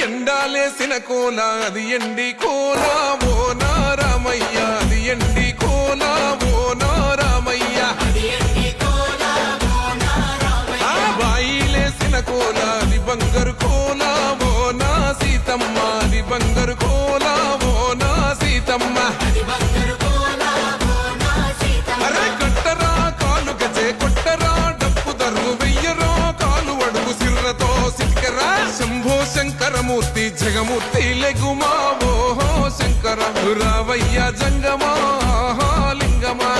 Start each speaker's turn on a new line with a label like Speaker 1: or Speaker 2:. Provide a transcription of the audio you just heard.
Speaker 1: ఎండాలేసిన కోల అది ఎండి కోల ఓ నారామయ్య అది ఎండి కోల ఓ నారామయ్య బాయిలేసిన కోల అది బంగారు కోల ఓ నా సీతమ్మ అది బంగారు కోల ఓ నా సీతమ్మ అరే కొట్టరా కాలు గజే కొట్టరా డప్పు దర్రు వెయ్యరా కాలు అడుగు సిర్రతో సిక్కరా శంభో శంకరమూర్తి జగమూర్తి లెగుమా ఓహో శంకర రావయ్య జంగమా లింగమా